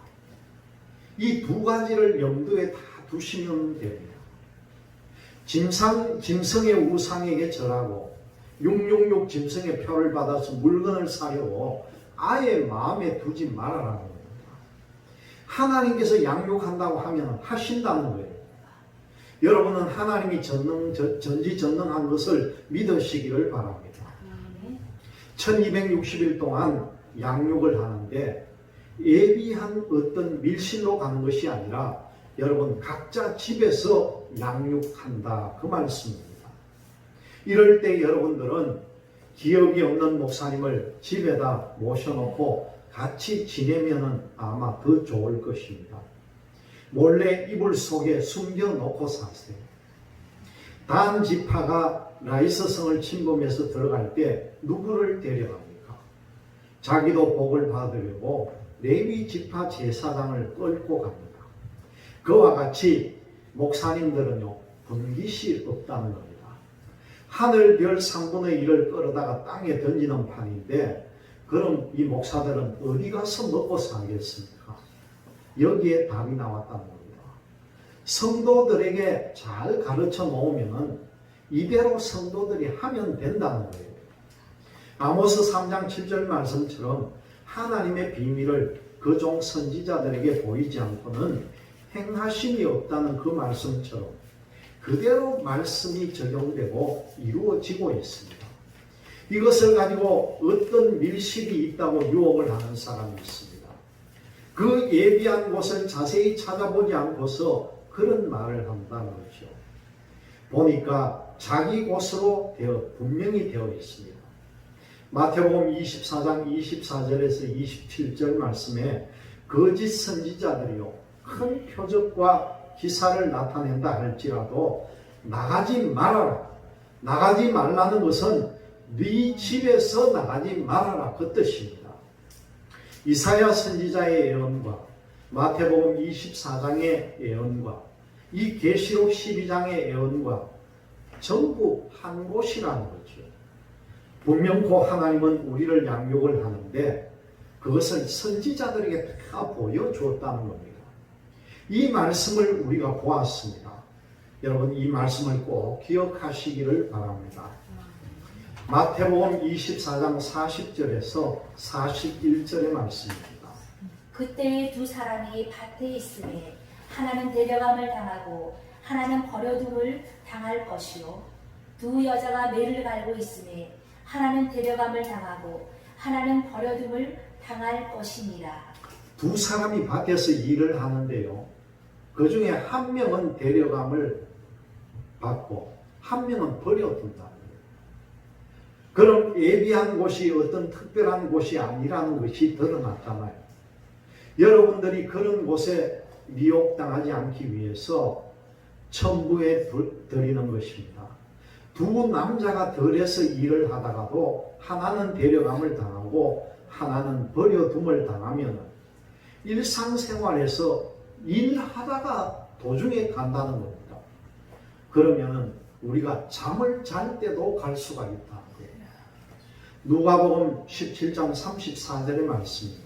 이 두 가지를 염두에 다 두시면 됩니다. 짐승의 우상에게 절하고 666 짐승의 표를 받아서 물건을 사려고 아예 마음에 두지 말아라는 겁니다. 하나님께서 양육한다고 하면 하신다는 거예요. 여러분은 하나님이 전지전능한 것을 믿으시기를 바랍니다. 1260일 동안 양육을 하는데 예비한 어떤 밀실로 가는 것이 아니라 여러분 각자 집에서 양육한다 그 말씀입니다. 이럴 때 여러분들은 기억이 없는 목사님을 집에다 모셔놓고 같이 지내면 아마 더 좋을 것입니다. 몰래 이불 속에 숨겨놓고 사세요. 단 지파가 라이스성을 침범해서 들어갈 때 누구를 데려갑니까? 자기도 복을 받으려고 레위 지파 제사장을 끌고 갑니다. 그와 같이 목사님들은요 분깃이 없다는 겁니다. 하늘 별 3분의 1을 끌어다가 땅에 던지는 판인데 그럼 이 목사들은 어디 가서 먹고 살겠습니까? 여기에 답이 나왔다는 겁니다. 성도들에게 잘 가르쳐 놓으면 이대로 성도들이 하면 된다는 거예요. 아모스 3장 7절 말씀처럼 하나님의 비밀을 그 종 선지자들에게 보이지 않고는 행하심이 없다는 그 말씀처럼 그대로 말씀이 적용되고 이루어지고 있습니다. 이것을 가지고 어떤 밀실이 있다고 유혹을 하는 사람이 있습니다. 그 예비한 곳을 자세히 찾아보지 않고서 그런 말을 한다는 거죠. 보니까 자기 곳으로 분명히 되어 있습니다. 마태복음 24장 24절에서 27절 말씀에 거짓 선지자들이요 큰 표적과 기사를 나타낸다 할지라도 나가지 말아라. 나가지 말라는 것은 네 집에서 나가지 말아라 그 뜻입니다. 이사야 선지자의 예언과 마태복음 24장의 예언과 이 계시록 12장의 예언과 전부 한 곳이라는 거죠. 분명코 하나님은 우리를 양육을 하는데 그것을 선지자들에게 다 보여주었다는 겁니다. 이 말씀을 우리가 보았습니다. 여러분 이 말씀을 꼭 기억하시기를 바랍니다. 마태복음 24장 40절에서 41절의 말씀입니다. 그때 두 사람이 밭에 있으매 하나는 데려감을 당하고 하나는 버려둠을 당할 것이요 두 여자가 매를 갈고 있으매 하나는 데려감을 당하고 하나는 버려둠을 당할 것이니라. 두 사람이 밭에서 일을 하는데요. 그 중에 한 명은 데려감을 받고 한 명은 버려둔다. 그럼 예비한 곳이 어떤 특별한 곳이 아니라는 것이 드러났잖아요. 여러분들이 그런 곳에 미혹당하지 않기 위해서 천부에 드리는 것입니다. 두 남자가 들에서 일을 하다가도 하나는 데려감을 당하고 하나는 버려둠을 당하면 일상생활에서 일하다가 도중에 간다는 겁니다. 그러면 우리가 잠을 잘 때도 갈 수가 있다는 거예요. 누가복음 17장 34절의 말씀입니다.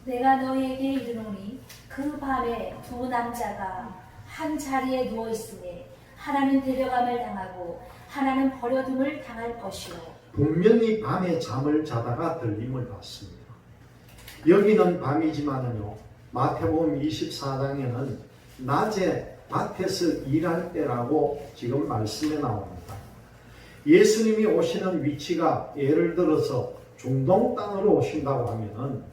내가 너희에게 이르노니 그 밤에 두 남자가 한 자리에 누워 있으니 하나는 데려감을 당하고 하나는 버려둠을 당할 것이요. 분명히 밤에 잠을 자다가 들림을 받습니다. 여기는 밤이지만은요. 마태복음 24장에는 낮에 밭에서 일할 때라고 지금 말씀에 나옵니다. 예수님이 오시는 위치가 예를 들어서 중동 땅으로 오신다고 하면은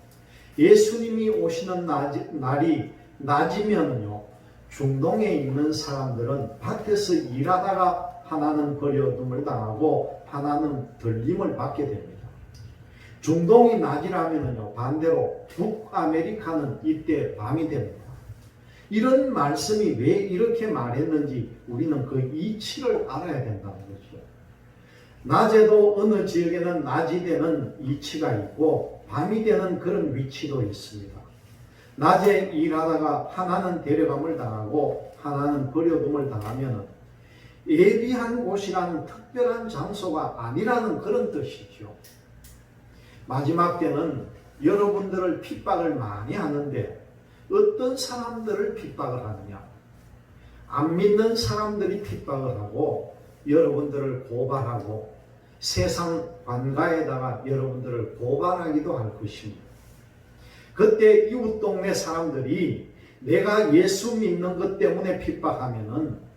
예수님이 오시는 날이 낮이면요. 중동에 있는 사람들은 밭에서 일하다가 하나는 버려둠을 당하고 하나는 들림을 받게 됩니다. 중동이 낮이라면요 반대로 북아메리카는 이때 밤이 됩니다. 이런 말씀이 왜 이렇게 말했는지 우리는 그 이치를 알아야 된다는 거죠. 낮에도 어느 지역에는 낮이 되는 이치가 있고 밤이 되는 그런 위치도 있습니다. 낮에 일하다가 하나는 데려감을 당하고 하나는 버려둠을 당하면 예비한 곳이라는 특별한 장소가 아니라는 그런 뜻이죠. 마지막 때는 여러분들을 핍박을 많이 하는데 어떤 사람들을 핍박을 하느냐? 안 믿는 사람들이 핍박을 하고 여러분들을 고발하고 세상 관가에다가 여러분들을 고발하기도 할 것입니다. 그때 이웃 동네 사람들이 내가 예수 믿는 것 때문에 핍박하면은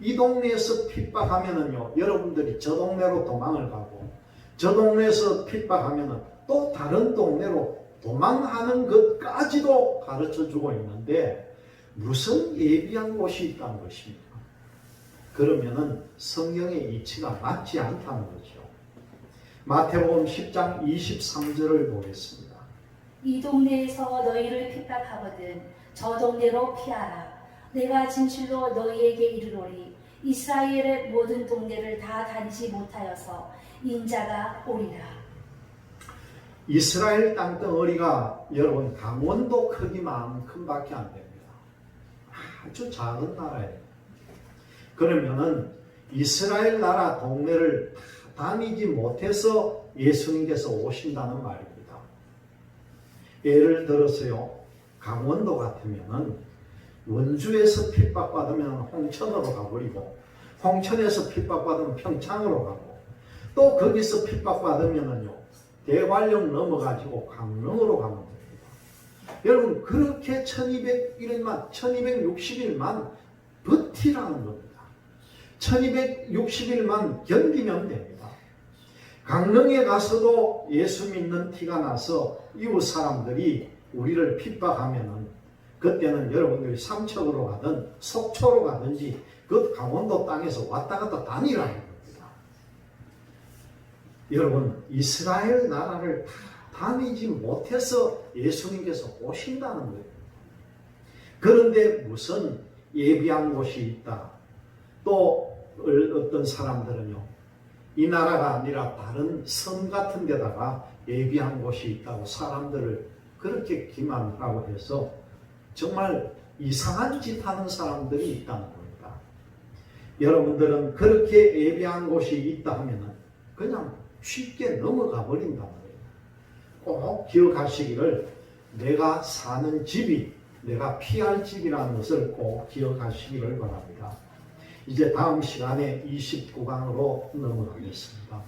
이 동네에서 핍박하면은요, 여러분들이 저 동네로 도망을 가고 저 동네에서 핍박하면은 또 다른 동네로 도망하는 것까지도 가르쳐 주고 있는데 무슨 예비한 곳이 있다는 것입니까? 그러면은 성경의 이치가 맞지 않다는 거죠. 마태복음 10장 23절을 보겠습니다. 이 동네에서 너희를 핍박하거든 저 동네로 피하라. 내가 진실로 너희에게 이르노니 이스라엘의 모든 동네를 다 다니지 못하여서 인자가 오리라. 이스라엘 땅덩어리가 여러분 강원도 크기만큼밖에 안 됩니다. 아주 작은 나라예요. 그러면은 이스라엘 나라 동네를 다 다니지 못해서 예수님께서 오신다는 말입니다. 예를 들어서요, 강원도 같으면은 원주에서 핍박받으면 홍천으로 가버리고 홍천에서 핍박받으면 평창으로 가고 또 거기서 핍박받으면은요 대관령 넘어가지고 강릉으로 가면 됩니다. 여러분 그렇게 1260일만 버티라는 겁니다. 1260일만 견디면 됩니다. 강릉에 가서도 예수 믿는 티가 나서 이웃 사람들이 우리를 핍박하면은 그때는 여러분들이 삼척으로 가든 속초로 가든지 그 강원도 땅에서 왔다 갔다 다니라는 겁니다. 여러분 이스라엘 나라를 다니지 못해서 예수님께서 오신다는 거예요. 그런데 무슨 예비한 곳이 있다. 또 어떤 사람들은요, 이 나라가 아니라 다른 섬 같은 데다가 예비한 곳이 있다고 사람들을 그렇게 기만하고 해서 정말 이상한 짓 하는 사람들이 있다는 겁니다. 여러분들은 그렇게 예비한 곳이 있다 하면 그냥 쉽게 넘어가 버린다는 거예요. 꼭 기억하시기를 내가 사는 집이 내가 피할 집이라는 것을 꼭 기억하시기를 바랍니다. 이제 다음 시간에 29강으로 넘어가겠습니다.